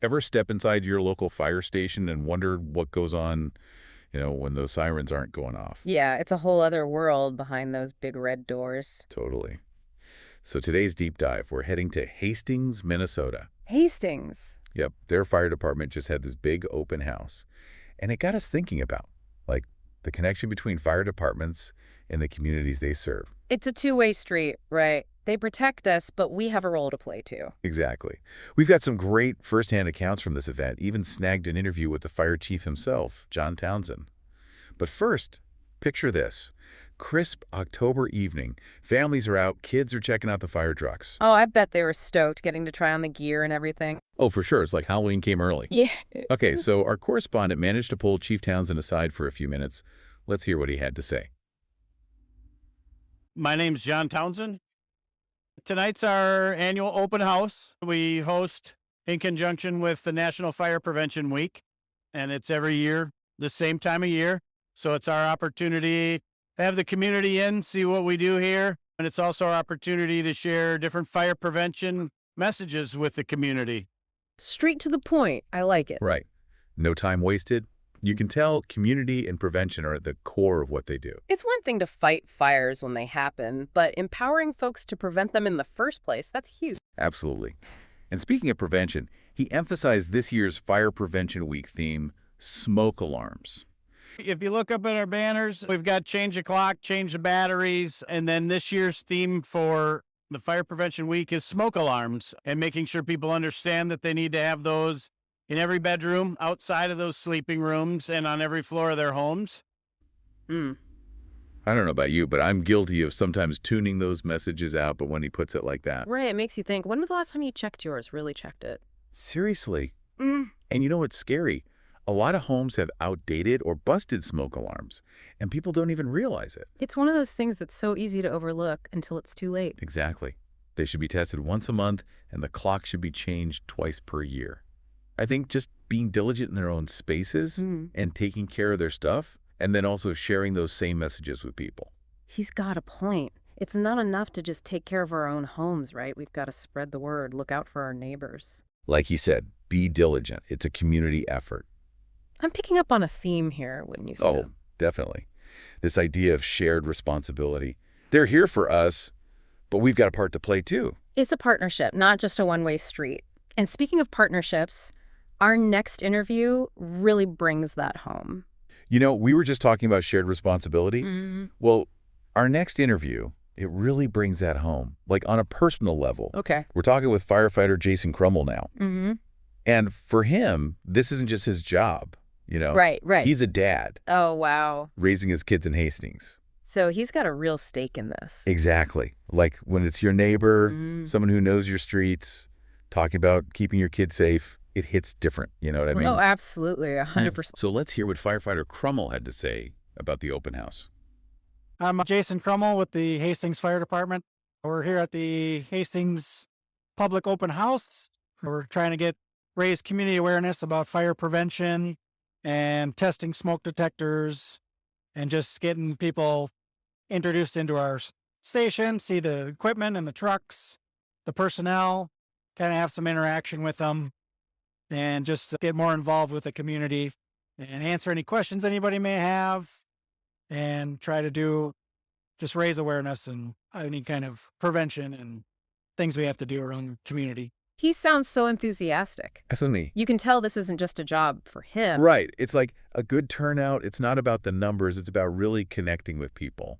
Ever step inside your local fire station and wonder what goes on, when those sirens aren't going off? Yeah, it's a whole other world behind those big red doors. Totally. So today's deep dive, we're heading to Hastings, Minnesota. Hastings. Yep, their fire department just had this big open house. And it got us thinking about, like, the connection between fire departments and the communities they serve. It's a two-way street, right? They protect us, but we have a role to play too. Exactly. We've got some great firsthand accounts from this event, even snagged an interview with the fire chief himself, John Townsend. But first, picture this. Crisp October evening. Families are out, kids are checking out the fire trucks. Oh, I bet they were stoked getting to try on the gear and everything. Oh, for sure. It's like Halloween came early. Yeah. Okay, so our correspondent managed to pull Chief Townsend aside for a few minutes. Let's hear what he had to say. My name's John Townsend. Tonight's our annual open house. We host in conjunction with the National Fire Prevention Week, and it's every year, the same time of year. So it's our opportunity to have the community in, see what we do here. And it's also our opportunity to share different fire prevention messages with the community. Straight to the point. I like it. Right. No time wasted. You can tell community and prevention are at the core of what they do. It's one thing to fight fires when they happen, but empowering folks to prevent them in the first place, that's huge. Absolutely. And speaking of prevention, he emphasized this year's Fire Prevention Week theme, smoke alarms. If you look up at our banners, we've got change the clock, change the batteries, and then this year's theme for the Fire Prevention Week is smoke alarms and making sure people understand that they need to have those in every bedroom, outside of those sleeping rooms, and on every floor of their homes. Mm. I don't know about you, but I'm guilty of sometimes tuning those messages out, but when he puts it like that. Right, it makes you think, when was the last time you checked yours, really checked it? Seriously. Mm. And you know what's scary? A lot of homes have outdated or busted smoke alarms, and people don't even realize it. It's one of those things that's so easy to overlook until it's too late. Exactly. They should be tested once a month, and the clock should be changed twice per year. I think just being diligent in their own spaces and taking care of their stuff, and then also sharing those same messages with people. He's got a point. It's not enough to just take care of our own homes, right? We've got to spread the word, look out for our neighbors. Like he said, be diligent. It's a community effort. I'm picking up on a theme here, wouldn't you say? Oh, definitely. This idea of shared responsibility. They're here for us, but we've got a part to play too. It's a partnership, not just a one-way street. And speaking of partnerships, our next interview really brings that home. We were just talking about shared responsibility. Well, our next interview, it really brings that home, like on a personal level. Okay. We're talking with Firefighter Jason Krummel now. And for him, this isn't just his job, Right. He's a dad. Oh, wow. Raising his kids in Hastings. So he's got a real stake in this. Exactly. Like when it's your neighbor, someone who knows your streets, talking about keeping your kids safe, it hits different. You know what I mean? Oh, absolutely. 100%. So let's hear what Firefighter Krummel had to say about the open house. I'm Jason Krummel with the Hastings Fire Department. We're here at the Hastings Public Open House. We're trying to raise community awareness about fire prevention and testing smoke detectors and just getting people introduced into our station, see the equipment and the trucks, the personnel, kind of have some interaction with them, and just get more involved with the community and answer any questions anybody may have and try to just raise awareness and any kind of prevention and things we have to do around the community. He sounds so enthusiastic. Definitely. You can tell this isn't just a job for him. Right. It's like a good turnout. It's not about the numbers. It's about really connecting with people,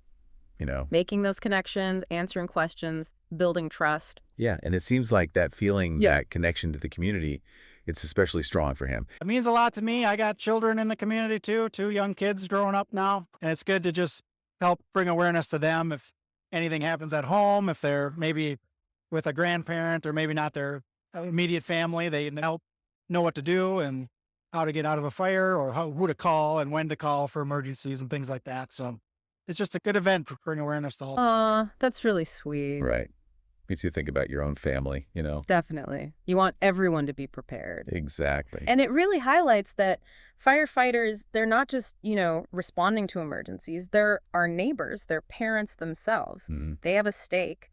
Making those connections, answering questions, building trust. Yeah. And it seems like that feeling, that connection to the community, it's especially strong for him. It means a lot to me. I got children in the community too, 2 young kids growing up now. And it's good to just help bring awareness to them if anything happens at home, if they're maybe with a grandparent or maybe not their immediate family, they help know what to do and how to get out of a fire or who to call and when to call for emergencies and things like that. So it's just a good event to bring awareness to all. Aw, that's really sweet. Right. Makes you think about your own family, Definitely. You want everyone to be prepared. Exactly. And it really highlights that firefighters, they're not just, responding to emergencies. They're our neighbors. They're parents themselves. They have a stake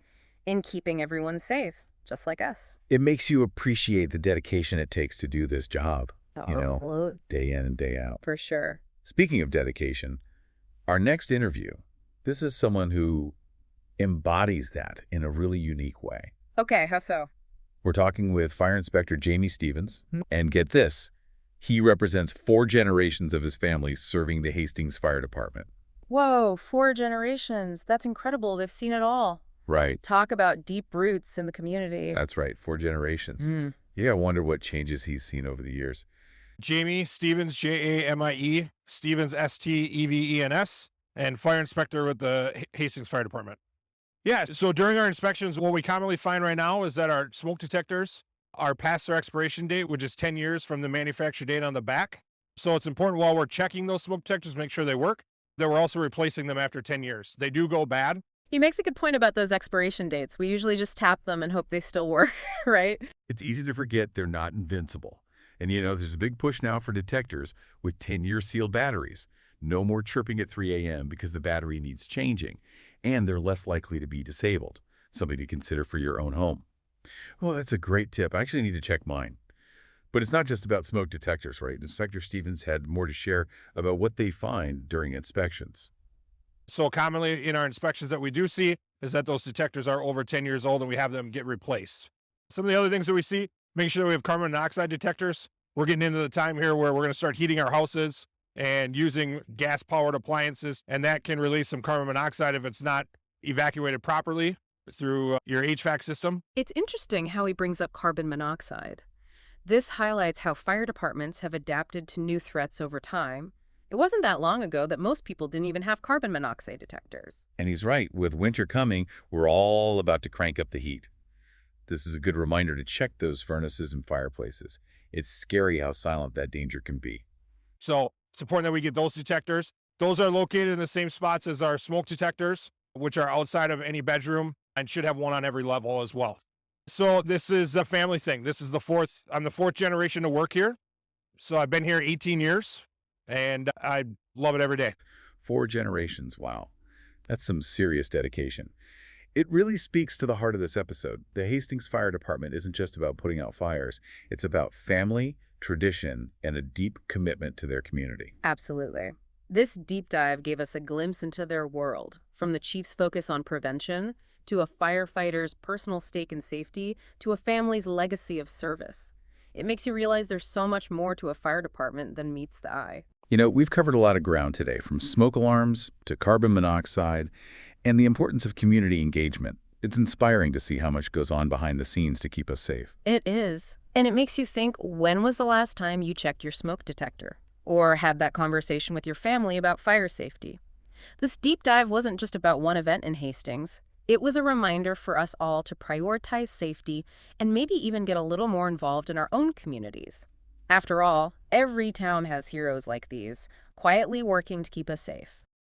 in keeping everyone safe. just like us. It makes you appreciate the dedication it takes to do this job, Oh, day in and day out. for sure. Speaking of dedication, our next interview, this is someone who embodies that in a really unique way. Okay, how so? We're talking with Fire Inspector Jamie Stevens, and get this, he represents 4 generations of his family serving the Hastings Fire Department. Whoa, 4 generations. That's incredible. They've seen it all. Right. Talk about deep roots in the community. That's right, 4 generations. Mm. Yeah, I wonder what changes he's seen over the years. Jamie Stevens, Jamie, Stevens, Stevens, and fire inspector with the Hastings Fire Department. Yeah, so during our inspections, what we commonly find right now is that our smoke detectors are past their expiration date, which is 10 years from the manufacture date on the back. So it's important while we're checking those smoke detectors, make sure they work, that we're also replacing them after 10 years. They do go bad. He makes a good point about those expiration dates. We usually just tap them and hope they still work, right? It's easy to forget they're not invincible. And there's a big push now for detectors with 10-year sealed batteries. No more chirping at 3 a.m. because the battery needs changing, and they're less likely to be disabled. Something to consider for your own home. Well, that's a great tip. I actually need to check mine. But it's not just about smoke detectors, right? Inspector Stevens had more to share about what they find during inspections. So commonly in our inspections that we do see is that those detectors are over 10 years old and we have them get replaced. Some of the other things that we see, making sure that we have carbon monoxide detectors. We're getting into the time here where we're going to start heating our houses and using gas-powered appliances, and that can release some carbon monoxide if it's not evacuated properly through your HVAC system. It's interesting how he brings up carbon monoxide. This highlights how fire departments have adapted to new threats over time. It wasn't that long ago that most people didn't even have carbon monoxide detectors. And he's right. With winter coming, we're all about to crank up the heat. This is a good reminder to check those furnaces and fireplaces. It's scary how silent that danger can be. So it's important that we get those detectors. Those are located in the same spots as our smoke detectors, which are outside of any bedroom and should have one on every level as well. So this is a family thing. This is I'm the 4th generation to work here. So I've been here 18 years and I love it every day. 4 generations, wow. That's some serious dedication. It really speaks to the heart of this episode. The Hastings Fire Department isn't just about putting out fires. It's about family, tradition, and a deep commitment to their community. Absolutely. This deep dive gave us a glimpse into their world, from the chief's focus on prevention, to a firefighter's personal stake in safety, to a family's legacy of service. It makes you realize there's so much more to a fire department than meets the eye. We've covered a lot of ground today, from smoke alarms to carbon monoxide, and the importance of community engagement. It's inspiring to see how much goes on behind the scenes to keep us safe. It is. And it makes you think, when was the last time you checked your smoke detector? Or had that conversation with your family about fire safety? This deep dive wasn't just about one event in Hastings. It was a reminder for us all to prioritize safety and maybe even get a little more involved in our own communities. After all, every town has heroes like these, quietly working to keep us safe.